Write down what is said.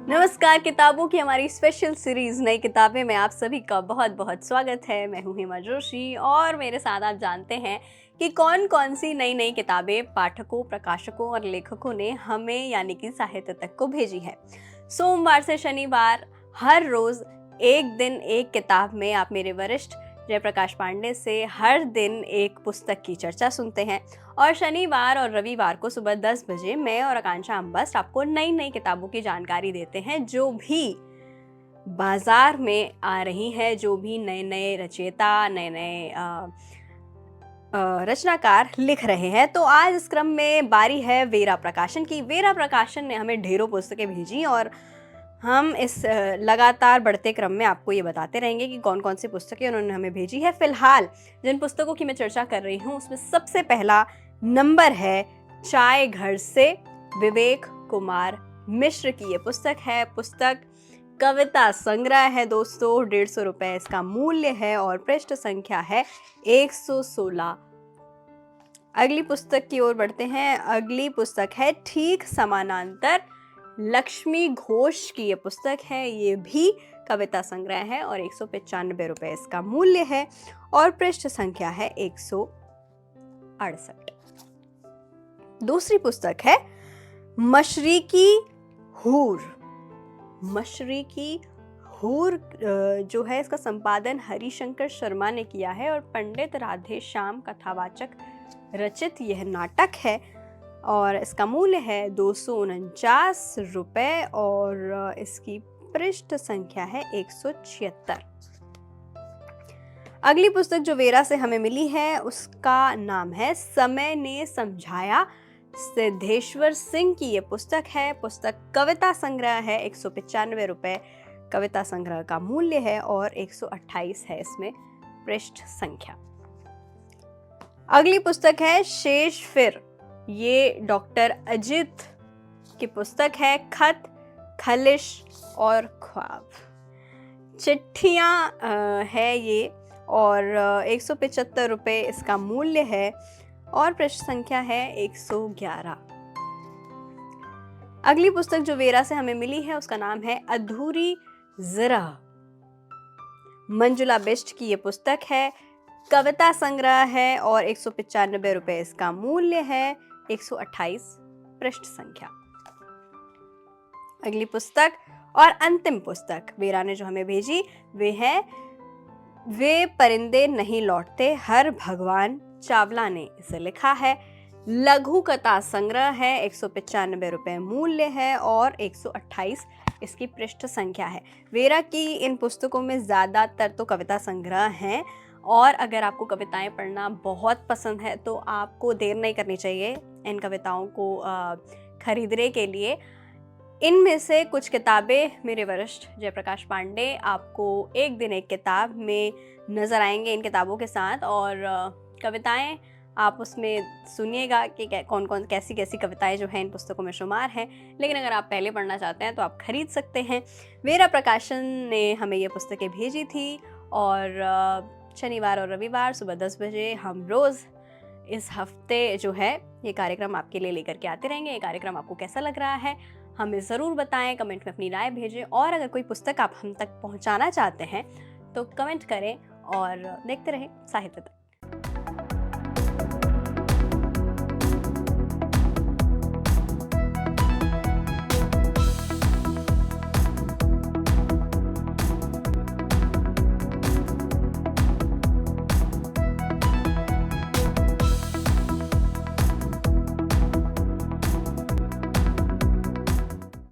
नमस्कार। किताबों की हमारी स्पेशल सीरीज नई किताबें में आप सभी का बहुत बहुत स्वागत है। मैं हूं हेमा जोशी और मेरे साथ आप जानते हैं कि कौन कौन सी नई नई किताबें पाठकों, प्रकाशकों और लेखकों ने हमें यानी कि साहित्य तक को भेजी है। सोमवार से शनिवार हर रोज एक दिन एक किताब में आप मेरे वरिष्ठ जयप्रकाश पांडे से हर दिन एक पुस्तक की चर्चा सुनते हैं और शनिवार और रविवार को सुबह 10 बजे मैं और आकांक्षा अम्बस्ट आपको नई नई किताबों की जानकारी देते हैं जो भी बाजार में आ रही है, जो भी नए नए रचयिता, नए नए रचनाकार लिख रहे हैं। तो आज इस क्रम में बारी है वेरा प्रकाशन की। वेरा प्रकाशन ने हमें ढेरों पुस्तकें भेजी और हम इस लगातार बढ़ते क्रम में आपको ये बताते रहेंगे कि कौन कौन सी पुस्तकें उन्होंने हमें भेजी है। फिलहाल जिन पुस्तकों की मैं चर्चा कर रही हूँ उसमें सबसे पहला नंबर है चाय घर से, विवेक कुमार मिश्र की ये पुस्तक है। पुस्तक कविता संग्रह है दोस्तों। 150 रुपये इसका मूल्य है और पृष्ठ संख्या है 116। अगली पुस्तक की ओर बढ़ते हैं। अगली पुस्तक है ठीक समानांतर, लक्ष्मी घोष की ये पुस्तक है। ये भी कविता संग्रह है और 195 रुपये इसका मूल्य है और पृष्ठ संख्या है 168। दूसरी पुस्तक है मशरिकी हूर। मशरिकी हूर जो है इसका संपादन हरिशंकर शर्मा ने किया है और पंडित राधे श्याम कथावाचक रचित यह नाटक है और इसका मूल्य है 249 रुपये और इसकी पृष्ठ संख्या है 176। अगली पुस्तक जो वेरा से हमें मिली है उसका नाम है समय ने समझाया। सिद्धेश्वर सिंह की ये पुस्तक है। पुस्तक कविता संग्रह है। 195 रुपये कविता संग्रह का मूल्य है और 128 है इसमें पृष्ठ संख्या। अगली पुस्तक है शेष फिर। ये डॉक्टर अजित की पुस्तक है। खत, खलिश और ख्वाब, चिट्ठियाँ है ये और 175 रुपये इसका मूल्य है और पृष्ठ संख्या है 111। अगली पुस्तक जो वेरा से हमें मिली है उसका नाम है अधूरी ज़रा। मंजुला बिष्ट की ये पुस्तक है। कविता संग्रह है और 195 रुपये इसका मूल्य है, 128 पृष्ठ संख्या। अगली पुस्तक और अंतिम पुस्तक वेरा ने जो हमें भेजी वे परिंदे नहीं लौटते, हर भगवान चावला ने इसे लिखा है। लघु कथा संग्रह है। 195 रुपये मूल्य है और 128 इसकी पृष्ठ संख्या है। वेरा की इन पुस्तकों में ज़्यादातर तो कविता संग्रह हैं और अगर आपको कविताएं पढ़ना बहुत पसंद है तो आपको देर नहीं करनी चाहिए इन कविताओं को खरीदने के लिए। इनमें से कुछ किताबें मेरे वरिष्ठ जयप्रकाश पांडे आपको एक दिन एक किताब में नज़र आएंगे इन किताबों के साथ और कविताएं आप उसमें सुनिएगा कि कौन कौन कैसी कैसी कविताएं जो हैं इन पुस्तकों में शुमार हैं। लेकिन अगर आप पहले पढ़ना चाहते हैं तो आप खरीद सकते हैं। वेरा प्रकाशन ने हमें ये पुस्तकें भेजी थी और शनिवार और रविवार सुबह 10 बजे हम रोज़ इस हफ्ते जो है ये कार्यक्रम आपके लिए लेकर के आते रहेंगे। ये कार्यक्रम आपको कैसा लग रहा है हमें ज़रूर बताएं, कमेंट में अपनी राय भेजें और अगर कोई पुस्तक आप हम तक पहुंचाना चाहते हैं तो कमेंट करें और देखते रहें साहित्य तक।